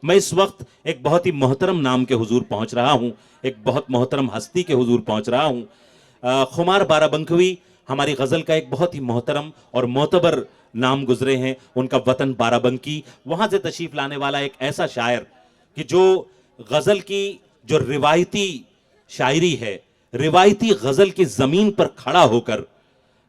मैं इस वक्त एक बहुत ही मोहतरम नाम के हुजूर पहुंच रहा हूं, एक बहुत मोहतरम हस्ती के हुजूर पहुंच रहा हूं। खुमार बाराबंकवी हमारी गज़ल का एक बहुत ही मोहतरम और मोतबर नाम गुजरे हैं। उनका वतन बाराबंकी, वहां से तशरीफ लाने वाला एक ऐसा शायर कि जो गज़ल की जो रिवायती शायरी है, रिवायती गज़ल की ज़मीन पर खड़ा होकर,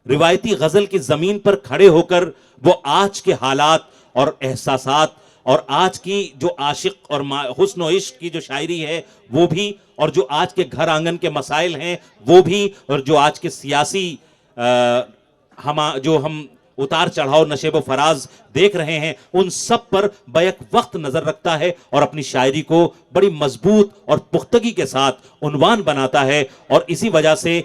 रिवायती गज़ल की ज़मीन पर खड़े होकर वो आज के हालात और एहसासात और आज की जो आशिक और हुस्न और इश्क की जो शायरी है वो भी, और जो आज के घर आंगन के मसाइल हैं वो भी, और जो आज के सियासी जो हम उतार चढ़ाव नशेब फराज देख रहे हैं, उन सब पर बैक वक्त नजर रखता है और अपनी शायरी को बड़ी मजबूत और पुख्तगी के साथ उन्वान बनाता है। और इसी वजह से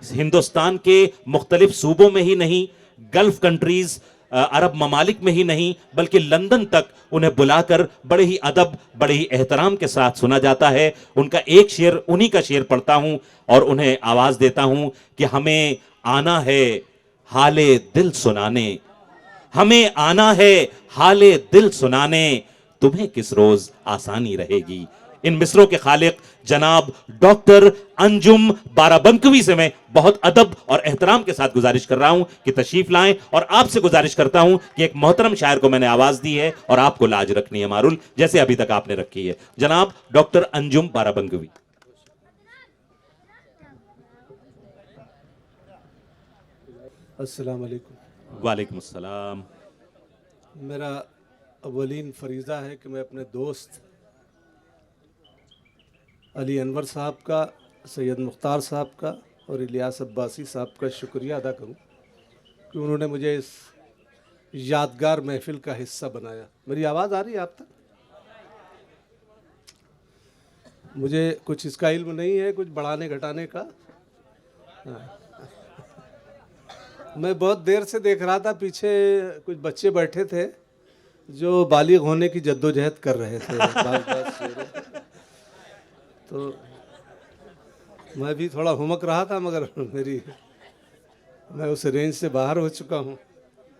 हिंदुस्तान के मुख्तलिफ सूबों में ही नहीं, गल्फ कंट्रीज, अरब ममालिक में ही नहीं, बल्कि लंदन तक उन्हें बुलाकर बड़े ही अदब, बड़े ही एहतराम के साथ सुना जाता है। उनका एक शेर, उन्हीं का शेर पढ़ता हूं और उन्हें आवाज देता हूं कि हमें आना है हाले दिल सुनाने, हमें आना है हाले दिल सुनाने, तुम्हें किस रोज आसानी रहेगी। इन मिसरों के खालिक जनाब डॉक्टर अंजुम बाराबंकवी से मैं बहुत अदब और एहतराम के साथ गुजारिश कर रहा हूं कि तशरीफ लाएं, और आपसे गुजारिश करता हूं कि एक मोहतरम शायर को मैंने आवाज दी है और आपको लाज रखनी है मारुल, जैसे अभी तक आपने रखी है। जनाब डॉक्टर अंजुम बाराबंकवी। अस्सलाम वालेकुम। वालेकुम अस्सलाम। मेरा अवलीन फरीज़ा है कि मैं अपने दोस्त अली अनवर साहब का, सैयद मुख्तार साहब का और इलियास अब्बासी साहब का शुक्रिया अदा करूं कि उन्होंने मुझे इस यादगार महफिल का हिस्सा बनाया। मेरी आवाज़ आ रही है आप तक? मुझे कुछ इसका इल्म नहीं है, कुछ बढ़ाने घटाने का। मैं बहुत देर से देख रहा था, पीछे कुछ बच्चे बैठे थे जो बालिग होने की जद्दोजहद कर रहे थे। तो मैं भी थोड़ा हुमक रहा था, मगर मैं उस रेंज से बाहर हो चुका हूँ।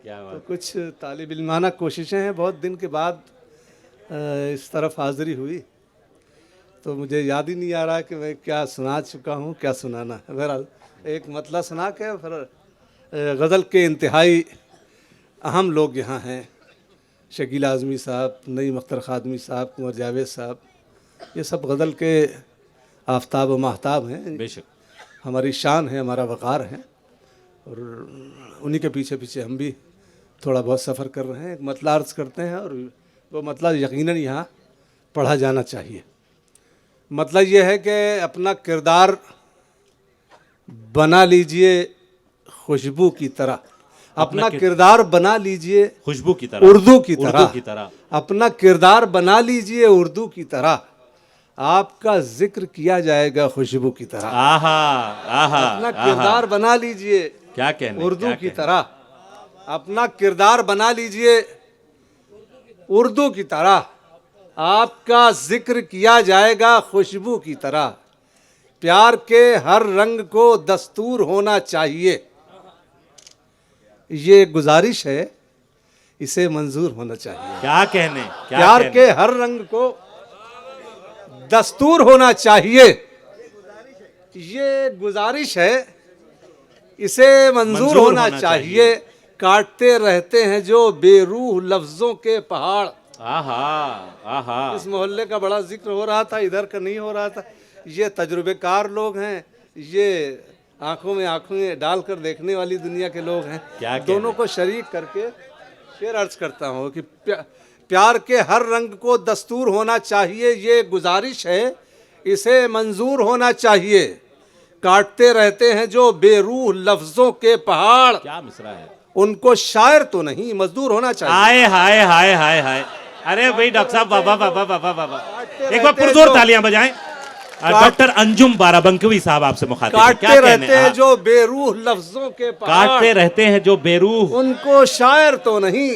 क्या बात। तो कुछ तालिब इल्माना कोशिशें हैं, बहुत दिन के बाद इस तरफ हाज़िरी हुई, तो मुझे याद ही नहीं आ रहा कि मैं क्या सुना चुका हूँ, क्या सुनाना है। बहरहाल एक मतला सुना के फिर गज़ल के इंतहाई अहम लोग यहाँ हैं, शकील आज़मी साहब, नईम अख्तर ख़ादमी साहब, कुंवर जावेद साहब, ये सब गज़ल के आफ्ताब व महताब हैं। बेशक हमारी शान है, हमारा वक़ार है, और उन्हीं के पीछे पीछे हम भी थोड़ा बहुत सफ़र कर रहे हैं। एक मतला अर्ज़ करते हैं और वो मतला यकीनन यहाँ पढ़ा जाना चाहिए। मतलब ये है कि अपना किरदार बना लीजिए खुशबू की तरह, अपना किरदार बना लीजिए खुशबू की तरह, उर्दू की तरह, अपना किरदार बना लीजिए उर्दू की तरह, आपका जिक्र किया जाएगा खुशबू की तरह। आहा आहा, अपना किरदार बना लीजिए, क्या कहने, उर्दू की तरह, अपना किरदार बना लीजिए उर्दू की तरह, आपका जिक्र किया जाएगा खुशबू की तरह। प्यार के हर रंग को दस्तूर होना चाहिए, ये गुजारिश है, इसे मंजूर होना चाहिए। क्या कहने, प्यार के हर रंग को दस्तूर होना चाहिए, ये गुजारिश है, इसे मंजूर होना चाहिए। काटते रहते हैं जो बेरूह लफ्जों के पहाड़। आहा आहा। इस मोहल्ले का बड़ा जिक्र हो रहा था, इधर का नहीं हो रहा था। ये तजुर्बेकार लोग हैं, ये आंखों में आंखें डालकर देखने वाली दुनिया के लोग हैं। दोनों को शरीक करके शेर अर्ज करता हूँ कि प्यार के हर रंग को दस्तूर होना चाहिए, ये गुजारिश है, इसे मंजूर होना चाहिए। काटते रहते हैं जो बेरूह लफ्जों के पहाड़। क्या मिसरा है। उनको शायर तो नहीं, मजदूर होना चाहिए। हाय हाय हाय हाय हाय। अरे भाई डॉक्टर साहब, बाबा बाबा बाबा बाबा, एक बार पुरजोर तालियां बजाएं। डॉक्टर अंजुम बाराबंकवी साहब आपसे मुखातिब। काटते रहते हैं जो बेरूह लफ्जों के पहाड़, काटते रहते हैं जो बेरूह, उनको शायर तो नहीं,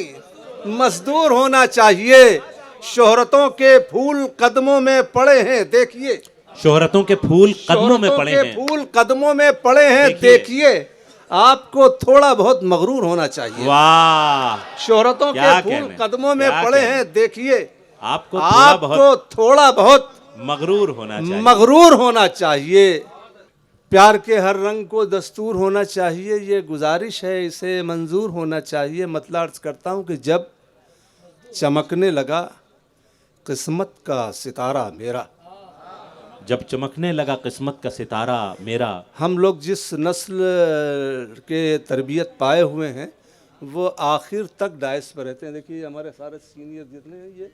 मजदूर होना चाहिए। शोहरतों के फूल कदमों में पड़े हैं, देखिए। शोहरतों के फूल कदमों में पड़े हैं, फूल कदमों में पड़े हैं, देखिए। आपको थोड़ा बहुत मगरूर होना चाहिए। वाह। शोहरतों के फूल कदमों में पड़े हैं, देखिए। आपको थोड़ा बहुत आपको थोड़ा बहुत मगरूर होना चाहिए। मगरूर होना चाहिए। प्यार के हर रंग को दस्तूर होना चाहिए, ये गुजारिश है, इसे मंजूर होना चाहिए। मतलब अर्ज करता हूँ कि जब चमकने लगा किस्मत का सितारा मेरा, जब चमकने लगा किस्मत का सितारा मेरा, हम लोग जिस नस्ल के तरबियत पाए हुए हैं वो आखिर तक डायस पर रहते हैं। देखिए हमारे सारे सीनियर जितने हैं, ये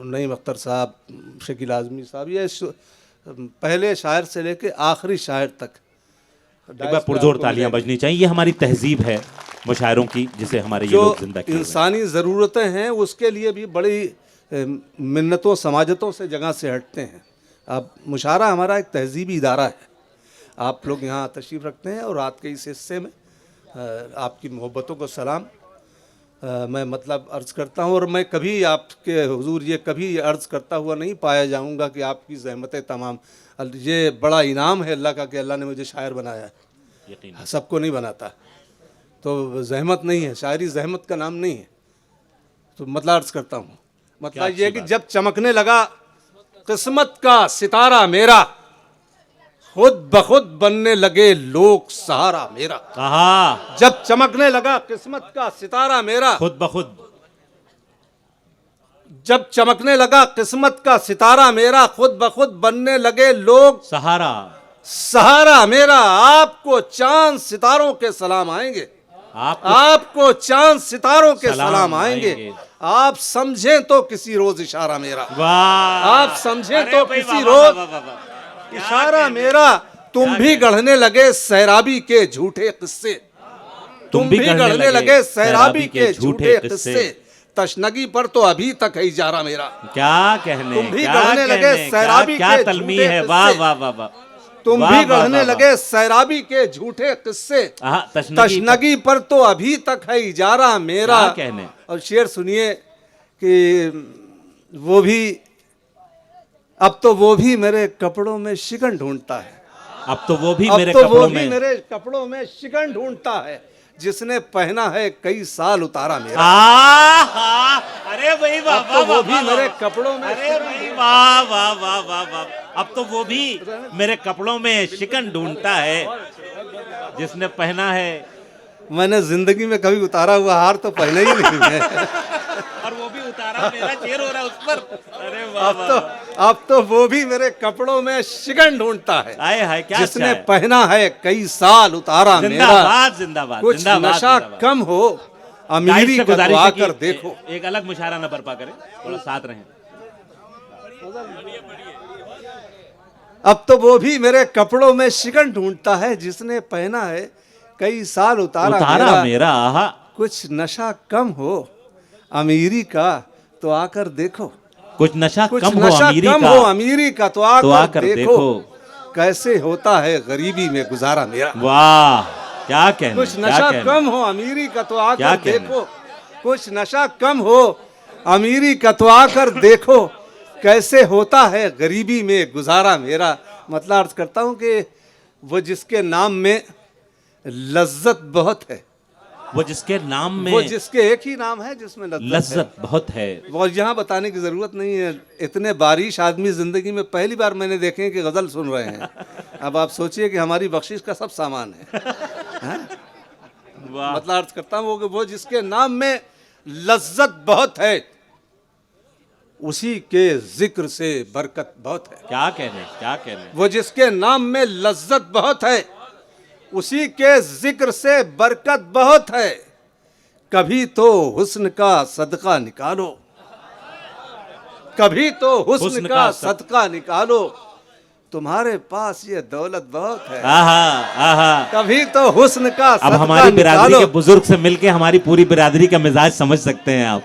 नईम अख्तर साहब, शकील आज़मी साहब, ये पहले शायर से लेके आखिरी शायर तक एक बार पुरजोर तालियां बजनी चाहिए। ये हमारी तहजीब है मुशायरों की, जिसे हमारे ये जो लोग जिंदा किए हुए हैं। इंसानी ज़रूरतें हैं उसके लिए भी बड़ी मिन्नतों समाजतों से जगह से हटते हैं। अब मुशायरा हमारा एक तहजीबी इदारा है। आप लोग यहाँ तशरीफ़ रखते हैं और रात के इस हिस्से में आपकी मोहब्बतों को सलाम मैं मतलब अर्ज़ करता हूँ। और मैं कभी आपके हुजूर ये कभी अर्ज़ करता हुआ नहीं पाया जाऊँगा कि आपकी ज़हमतें तमाम, ये बड़ा इनाम है अल्लाह का कि अल्लाह ने मुझे शायर बनाया है। यकीन सबको नहीं बनाता, तो जहमत नहीं है, शायरी जहमत का नाम नहीं है। तो मतलब अर्ज़ करता हूँ, मतलब ये कि जब चमकने लगा किस्मत का सितारा मेरा, खुद ब खुद बनने लगे लोग सहारा मेरा। कहा जब चमकने लगा किस्मत का सितारा मेरा, खुद ब खुद, जब चमकने लगा किस्मत का सितारा मेरा, खुद ब खुद बनने लगे लोग सहारा, सहारा मेरा। आपको चांद सितारों के सलाम आएंगे, आपको आपको चांद सितारों के सलाम सलाम आएंगे। आएंगे। आप समझें तो किसी रोज इशारा मेरा, वाह, आप समझें अरे तो भाई, किसी वाह, रोज वाह, वाह, वाह, वाह। क्या इशारा कहने? मेरा। तुम भी गढ़ने लगे सैराबी के झूठे किस्से, तुम भी गढ़ने लगे सैराबी के झूठे किस्से। तशनगी पर तो अभी तक है इजारा मेरा। क्या कहने, तुम भी क्या गढ़ने लगे कहने, सैराबी क्या के तलमी झूठे है। वाह किस्से। वाह वाह वाह, तुम वाह, भी वाह, गढ़ने वाह, लगे सैराबी के झूठे किस्से। हाँ, तशनगी पर तो अभी तक है इजारा मेरा। क्या कहने। और शेर सुनिए कि वो भी, अब तो वो भी मेरे कपड़ों में शिकन ढूंढता है, अब तो वो भी अब मेरे तो वो कपड़ों भी में, मेरे कपड़ों में शिकन ढूंढता है, जिसने पहना है कई साल उतारा मेरा। आहा, अरे भाई वाह, अब तो वाह, वो भी वाह, मेरे वाह। कपड़ों में अरे भाई वाह वाह वाह वाह वाह, अब तो वो भी मेरे कपड़ों में शिकन ढूंढता है, जिसने पहना है। मैंने जिंदगी में कभी उतारा हुआ हार तो पहना ही नहीं है। और वो भी उतारा मेरा शेर हो रहा है उस पर। अरे वाह वाह, अब तो वो भी मेरे कपड़ों में शिकन ढूंढता है, आए हाय, क्या जिसने अच्छा है। पहना है कई साल उतारा मेरा। जिंदाबाद जिंदाबाद कुछ जिंदाबाद, नशा जिंदाबाद। कम हो गाइड अमीरी से का तो गुजारिश है आकर कि देखो। एक अलग मुशायरा न बर्पा करें, थोड़ा साथ रहें। अब तो वो भी मेरे कपड़ों में शिकन ढूंढता है, जिसने पहना है कई साल उतारा मेरा। मेरा, आहा, कुछ नशा कम हो अमीरी का तो आकर देखो, कुछ नशा कुछ कम हो नशा अमीरी कम का, हो अमीरी का तो तो आकर आकर देखो, देखो। कैसे होता है गरीबी में गुजारा मेरा। वाह, क्या कहने, कुछ क्या नशा कहने। कम हो अमीरी का तो क्या आकर कहने। देखो, कुछ नशा कम हो अमीरी का तो आकर देखो, कैसे होता है गरीबी में गुजारा मेरा। मतलब अर्ज करता हूँ कि वो जिसके नाम में लज्जत बहुत है, वो जिसके नाम में, वो जिसके एक ही नाम है जिसमें लज्जत बहुत है। और यहाँ बताने की जरूरत नहीं है, इतने बारिश आदमी जिंदगी में पहली बार मैंने देखे हैं कि गजल सुन रहे हैं। अब आप सोचिए कि हमारी बख्शिश का सब सामान है, वाह, मतलब अर्ज करता हूँ कि वो जिसके नाम में लज्जत बहुत है, उसी के जिक्र से बरकत बहुत है। क्या कहने, क्या कहने। वो जिसके नाम में लज्जत बहुत है, उसी के जिक्र से बरकत बहुत है। कभी तो हुस्न का सदका निकालो, कभी तो हुस्न का सदका निकालो, तुम्हारे पास ये दौलत बहुत है। आहा, आहा। कभी तो हुस्न का अब सदका हमारी बिरादरी निकालो। के बुजुर्ग से मिलके हमारी पूरी बिरादरी का मिजाज समझ सकते हैं आप।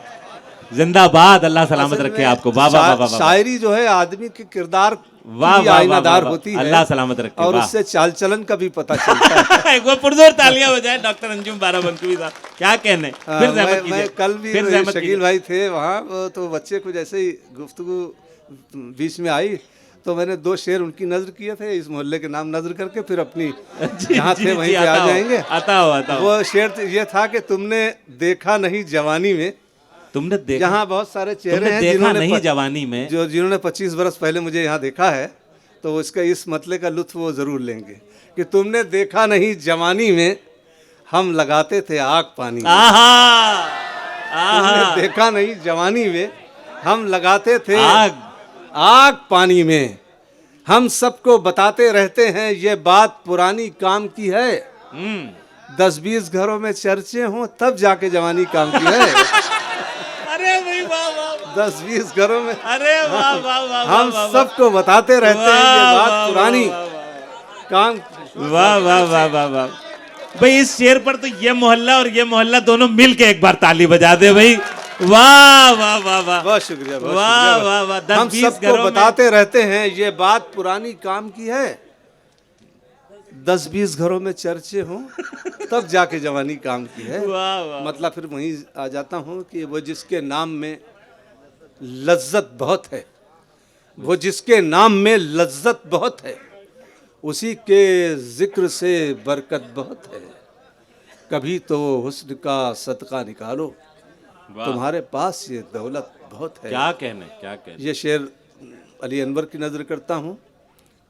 जिंदाबाद, अल्लाह सलामत असल रखे में आपको। वाह वाह वाह वाह, शायरी जो है आदमी के किरदार वाह की वाह आईनादार वाह, होती है, अल्लाह सलामत रखे। और वाह। उससे चाल चलन का भी पता चलता है। एक बार पुरजोर तालियां बजाएं डॉक्टर अंजुम बाराबंकी साहब। क्या कहने, फिर जहमत मैं कीजिए। कल भी फिर जहमत शकील कीजिए। भाई थे वहाँ, तो बच्चे कुछ ऐसे ही गुफ्तगू बीच में आई, तो मैंने दो शेर उनकी नजर किए थे, इस मोहल्ले के नाम नजर करके, फिर अपनी जहाँ थे वहीं पे आ जाएंगे। आता हो, आता हो। वो शेर ये था कि तुमने देखा नहीं जवानी में तुमने देखा, यहाँ बहुत सारे चेहरे तुमने हैं देखा नहीं जवानी में। जिन्होंने 25 बरस पहले मुझे यहाँ देखा है, तो इसका इस मतले का लुत्फ वो ज़रूर लेंगे कि तुमने देखा नहीं जवानी में हम लगाते थे आग पानी में। आहा, तुमने देखा नहीं जवानी में हम लगाते थे आग आग पानी में। हम सबको बताते रहते हैं ये बात पुरानी काम की है। 10-20 घरों में चर्चे हों तब जाके जवानी काम की है। अरे भाई वाह वाह, 10-20 घरों में अरे वाह वाह वाह, हम सबको बताते रहते हैं ये बात पुरानी काम। वाह वाह वाह वाह वाह भाई, इस शेर पर तो ये मोहल्ला और ये मोहल्ला दोनों मिल के एक बार ताली बजा दे भाई। वाह वाह वाह वाह, बहुत शुक्रिया, बहुत वाह शुक्रिया। वाह वाह। हम 10-20 सबको घरों में बताते रहते हैं ये बात पुरानी काम की है। 10-20 घरों में चर्चे हों तब जाके जवानी काम की है। वाह वाह, मतलब फिर वहीं आ जाता हूँ कि वो जिसके नाम में लज्जत बहुत है, वो जिसके नाम में लज्जत बहुत है, उसी के जिक्र से बरकत बहुत है। कभी तो हुस्न का सदका निकालो, तुम्हारे पास ये दौलत बहुत है। क्या कहने, क्या कहने। ये शेर अली अनवर की नज़र करता हूँ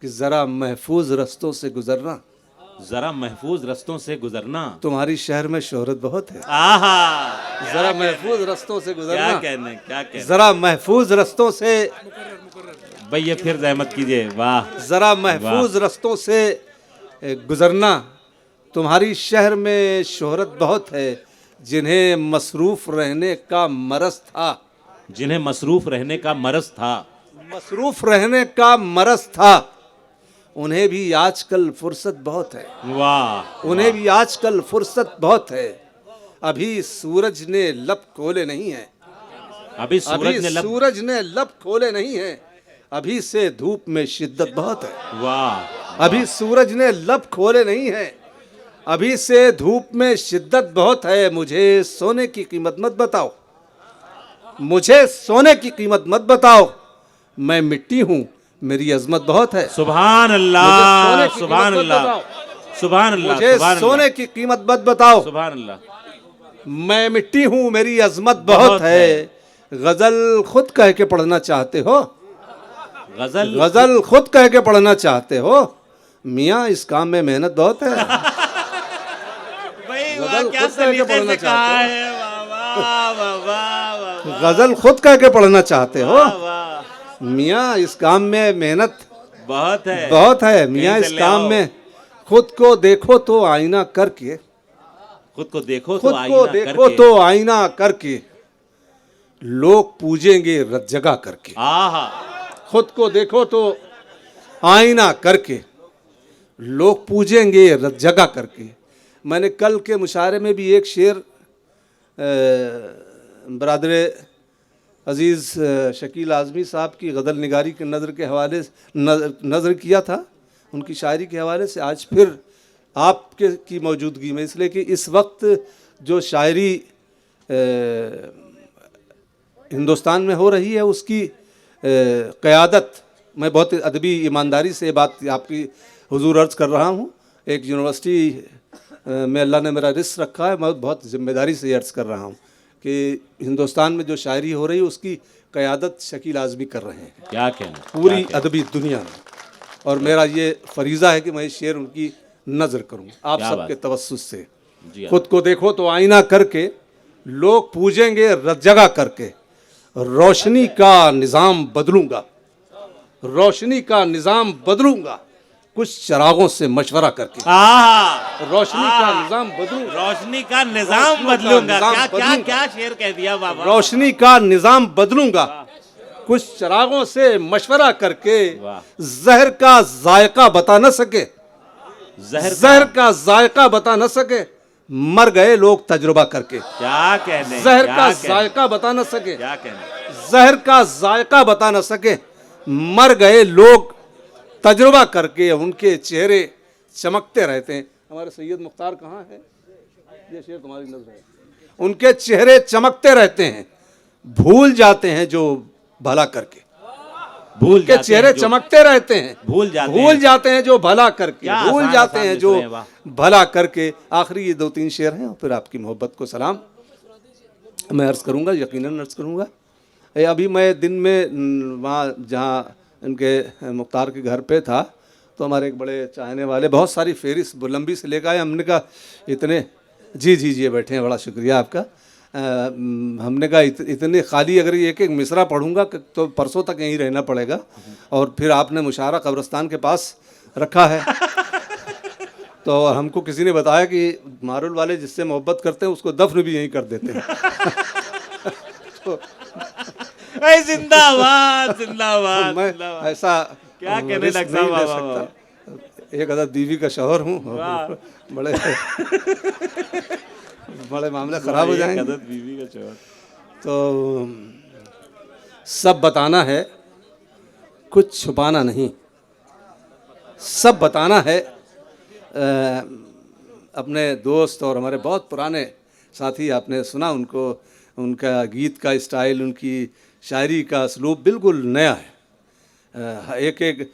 कि ज़रा महफूज रस्तों से गुजरना, जरा महफूज रस्तों से गुजरना, तुम्हारी शहर में शोहरत बहुत है। आहा, ज़रा महफूज रस्तों से क्या गुजरना, कहने, क्या कहने। ज़रा महफूज रस्तों से, भाई ये फिर रहमत कीजिए। वाह, ज़रा महफूज रस्तों से गुजरना, तुम्हारी शहर में शोहरत बहुत है। जिन्हें मसरूफ़ रहने का मरज़ था, जिन्हें मसरूफ रहने का मरज था, मसरूफ़ रहने का मरज़ था, उन्हें भी आजकल फुर्सत बहुत है। वाह, उन्हें भी आजकल फुर्सत बहुत है। अभी सूरज ने लब खोले नहीं है, अभी सूरज अभी ने लब, सूरज ने लब खोले नहीं है, अभी से धूप में शिद्दत बहुत है। वाह, अभी सूरज ने लब खोले नहीं है, अभी से धूप में शिद्दत बहुत है। मुझे सोने की कीमत मत बताओ, मुझे सोने की कीमत मत बताओ, मैं मिट्टी हूँ, मेरी अजमत बहुत है। सुभान अल्लाह, सुभान अल्लाह, सुभान अल्लाह, मुझे सुभान सोने अल्लाह, की कीमत मत बताओ, सुभान अल्लाह। मैं मिट्टी हूँ, मेरी अजमत बहुत है। गजल खुद कह के पढ़ना चाहते हो, गजल, गजल खुद कह के पढ़ना चाहते हो, मियाँ इस काम में मेहनत बहुत है। भाई गजल वाह, क्या खुद कह के सलीके पढ़ना से कहा चाहते है। वाह वाह वाह वाह वाह, गजल खुद कह के पढ़ना चाहते हो, वाह वाह, मियाँ इस काम में मेहनत बहुत है, बहुत है। मियाँ कहीं इस से ले काम आओ। में खुद को देखो तो आईना करके, खुद को देखो तो खुद को आईना देखो करके, तो आईना करके, लोग पूजेंगे रत जगह करके। आहा, खुद को देखो तो आईना करके, लोग पूजेंगे रत जगह करके। मैंने कल के मुशायरे में भी एक शेर बरादर अज़ीज़ शकील आज़मी साहब की गज़ल निगारी के नज़र के हवाले से नज़र किया था, उनकी शायरी के हवाले से। आज फिर आपके की मौजूदगी में, इसलिए कि इस वक्त जो शायरी हिंदुस्तान में हो रही है उसकी क़यादत, मैं बहुत अदबी ईमानदारी से बात आपकी हुजूर अर्ज़ कर रहा हूँ। एक यूनिवर्सिटी में अल्लाह ने मेरा रिस्क रखा है, मैं बहुत ज़िम्मेदारी से अर्ज़ कर रहा हूँ कि हिंदुस्तान में जो शायरी हो रही है उसकी क़यादत शकील आज़मी कर रहे हैं, क्या कहना, पूरी अदबी दुनिया में। और मेरा ये फरीज़ा है कि मैं शेर उनकी नज़र करूँ आप क्या सबके बात। तवस्सुस से। जी हाँ। खुद को देखो तो आईना करके, लोग पूजेंगे रत जगह करके, रोशनी का निज़ाम बदलूंगा, रोशनी का निज़ाम बदलूंगा, कुछ चरागों से मशवरा करके। आहा, रोशनी का निज़ाम बदलूंगा, रोशनी का निजाम रोशनी का बदलूंगा। निजाम क्या क्या बदलूंगा। क्या शेर कह दिया बाबा। रोशनी का निज़ाम बदलूंगा, कुछ चरागों से मशवरा करके। वाह। जहर का जायका बता न सके, जहर का जायका बता न सके, मर गए लोग तजुर्बा करके। क्या कहने, जहर क्या का कहने, जायका बता न सके, क्या कहने। जहर का जायका बता न सके, मर गए लोग तजुर्बा करके। उनके चेहरे चमकते रहते हैं। हमारे सैयद मुख्तार कहाँ है? ये शेर तुम्हारी नजर है। उनके चेहरे चमकते रहते हैं, भूल जाते हैं जो भला करके। भूल के चेहरे चमकते रहते हैं, भूल जाते भूल जाते हैं जो भला करके, क्या भूल आसान जाते आसान हैं मिसरे जो हैं, वाह। भला करके। आखिरी ये 2-3 शेर हैं और फिर आपकी मोहब्बत को सलाम। मैं अर्ज़ करूँगा, यकीनन अर्ज़ करूँगा। अभी मैं दिन में वहाँ जहाँ इनके मुख्तार के घर पे था, तो हमारे एक बड़े चाहने वाले बहुत सारी फेरिस्त लंबी से लेकर आए। हमने कहा इतने, जी जी जी बैठे हैं, बड़ा शुक्रिया आपका। हमने कहा इतने खाली, अगर एक एक मिसरा पढ़ूंगा तो परसों तक यहीं रहना पड़ेगा। और फिर आपने मुशायरा कब्रिस्तान के पास रखा है। तो हमको किसी ने बताया कि मारुल वाले जिससे मोहब्बत करते हैं उसको दफन भी यहीं कर देते हैं। तो जिंदाबाद जिंदाबाद मैं जिंदाबाद। ऐसा क्या कहने रिस्क लगता नहीं ले वाह, वाह, सकता। एक अदद बीवी का शौहर हूँ, बड़े बड़े मामले खराब हो जाएंगे। बीवी का शौहर। तो सब बताना है, कुछ छुपाना नहीं। सब बताना है। अपने दोस्त और हमारे बहुत पुराने साथी, आपने सुना उनको, उनका गीत का स्टाइल, उनकी शायरी का असलूब बिल्कुल नया है। एक एक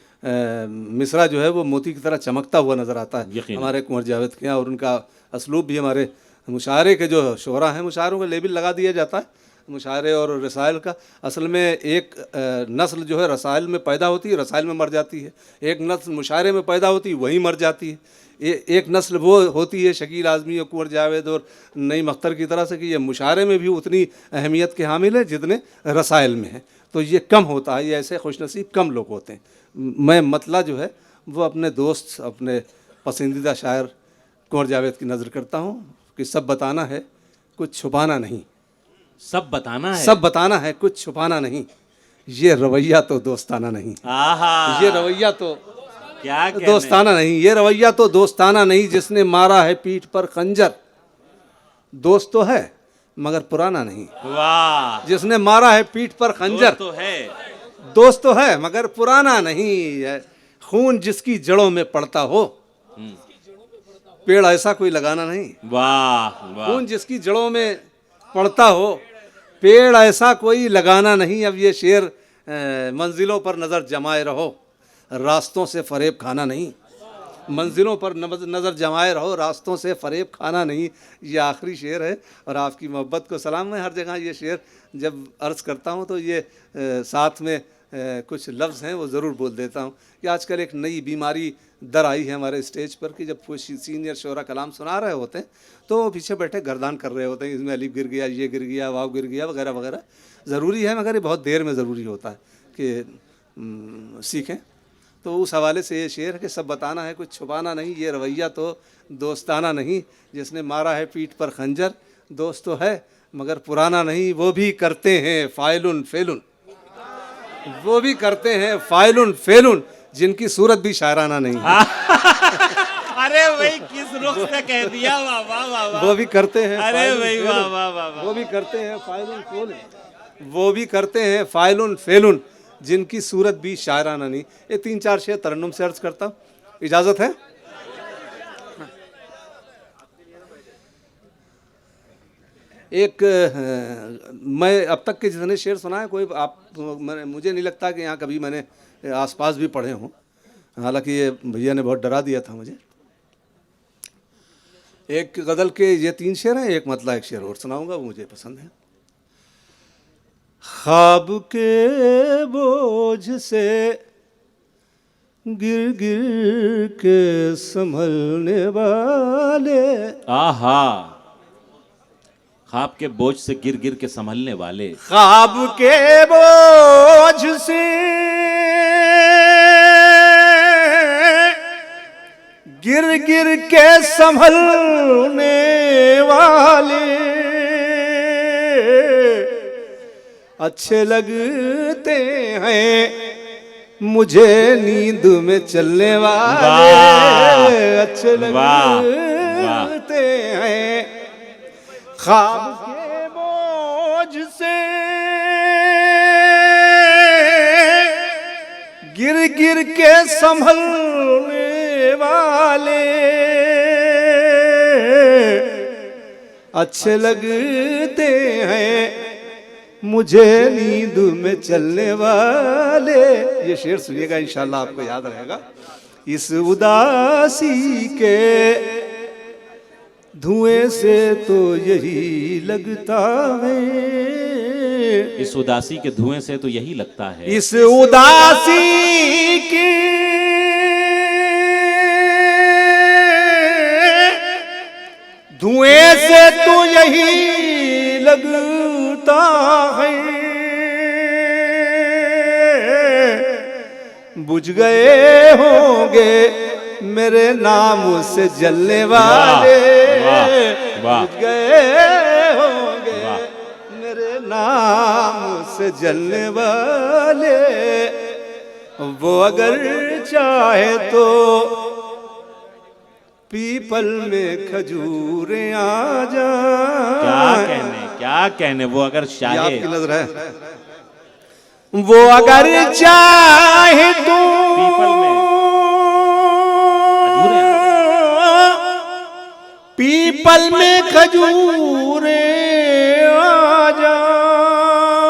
मिसरा जो है वो मोती की तरह चमकता हुआ नज़र आता है हमारे कुंवर जावेद के यहाँ। और उनका असलूब भी हमारे मुशायरे के जो शुरा हैं, मुशायरों का लेबल लगा दिया जाता है मुशायरे और रसायल का। असल में एक नस्ल जो है रसायल में पैदा होती है, रसायल में मर जाती है। एक नस्ल मुशायरे में पैदा होती है, वहीं मर जाती है। एक नस्ल वो होती है शकील आज़मी और कुंवर जावेद और नईम अख्तर की तरह से कि ये मुशायरे में भी उतनी अहमियत के हामिल है जितने रसायल में है। तो ये कम होता है, ये ऐसे खुशनसीब कम लोग होते हैं। मैं मतला जो है वो अपने दोस्त, अपने पसंदीदा शायर कुंवर जावेद की नज़र करता हूँ कि सब बताना है, कुछ छुपाना नहीं। सब बताना है, सब बताना है, कुछ छुपाना नहीं। ये रवैया तो दोस्ताना नहीं। आहा, ये रवैया तो क्या दोस्ताना नहीं। ये रवैया तो दोस्ताना नहीं। जिसने मारा है पीठ पर खंजर, दोस्त तो है मगर पुराना नहीं। वाह, जिसने मारा है पीठ पर खंजर, तो है, दोस्त तो है मगर पुराना नहीं। खून जिसकी जड़ों में पड़ता हो, पेड़ ऐसा कोई लगाना नहीं। वाह वाह, खून जिसकी जड़ों में पड़ता हो, पेड़ ऐसा कोई लगाना नहीं। अब ये शेर मंजिलों पर नज़र जमाए रहो, रास्तों से फरेब खाना नहीं। मंजिलों पर नज़र जमाए रहो, रास्तों से फरेब खाना नहीं। ये आखिरी शेर है। और आपकी मोहब्बत को सलाम। मैं हर जगह ये शेर जब अर्ज़ करता हूँ तो ये साथ में कुछ लफ्ज़ हैं वो ज़रूर बोल देता हूँ कि आजकल एक नई बीमारी दर आई है हमारे स्टेज पर कि जब कोई सीनियर शोरा कलाम सुना रहे होते हैं तो वो पीछे बैठे गर्दान कर रहे होते हैं, इसमें अलीफ गिर गया, ये गिर गया, वाव गिर गया, वगैरह वगैरह। ज़रूरी है मगर ये बहुत देर में ज़रूरी होता है कि सीखें। तो उस हवाले से ये शेर है कि सब बताना है, कुछ छुपाना नहीं। ये रवैया तो दोस्ताना नहीं। जिसने मारा है पीठ पर खंजर, दोस्त तो है मगर पुराना नहीं। वो भी करते हैं फाइलुन फेलुन, वो भी करते हैं फाइलुन फेलुन, जिनकी सूरत भी शायराना नहीं है। अरे भाई किस रुख से कह दिया, वाह वाह वाह वाह। वो भी करते हैं, अरे भाई वाह वाह वाह वाह, वो भी करते हैं फाइलुन फेलुन, वो भी करते हैं फाइलुन फेलुन, जिनकी सूरत भी शायराना नहीं। ये 3-4 शेर तरन्नुम से अर्ज करता हूँ, इजाज़त है? एक मैं अब तक के जितने शेर सुना है कोई मुझे नहीं लगता कि यहाँ कभी मैंने आसपास भी पढ़े हों। हालांकि ये भैया ने बहुत डरा दिया था मुझे। एक गज़ल के ये 3 शेर हैं, एक मतला एक शेर और सुनाऊंगा, वो मुझे पसंद है। ख्वाब के बोझ से गिर गिर के संभलने वाले, आहा, ख्वाब के बोझ से गिर गिर के संभलने वाले, ख्वाब के बोझ से गिर गिर के संभलने वाले, अच्छे लगते हैं मुझे नींद में चलने वाले, अच्छे लगते हैं। ख्वाब के बोझ से गिर गिर के संभलने वाले, अच्छे लगते हैं मुझे नींद में चलने वाले। ये शेर सुनिएगा, इंशाल्लाह आपको याद रहेगा। इस उदासी के धुएं से तो यही लगता है, इस उदासी के धुएं से तो यही लगता है, इस उदासी के धुएं से तो यही लगता है, बुझ गए होंगे मेरे नाम से जलने वाले, बुझ गए होंगे मेरे नाम से जलने वाले, वो अगर चाहे तो पीपल में खजूरें आ जाए। क्या कहने वो अगर ये चाहे, आपकी नजर है, वो अगर चाहे तो पीपल में खजूरें आ पीपल में खजूरें आ जाए,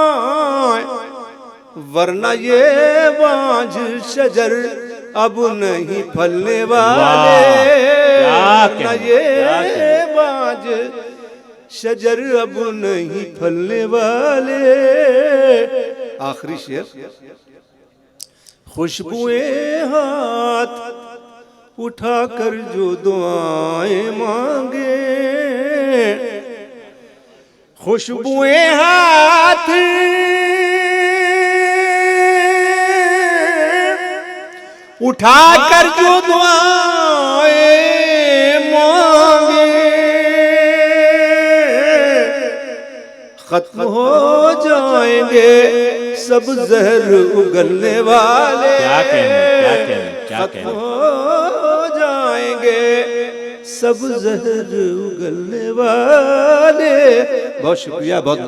वरना ये बांझ शजर अब नहीं फलने वाले, वरना ये बांझ शजर अब नहीं फलने वाले। आखिरी शेर, खुशबुएं हाथ उठाकर जो दुआएं मांगे, खुशबुएं हाथ उठाकर जो दुआएं मांगे, खत्म हो जाएंगे सब जहर उगलने वाले, क्या कहने खत्म हो जाएंगे सब जहर उगलने वाले। बहुत शुक्रिया, बहुत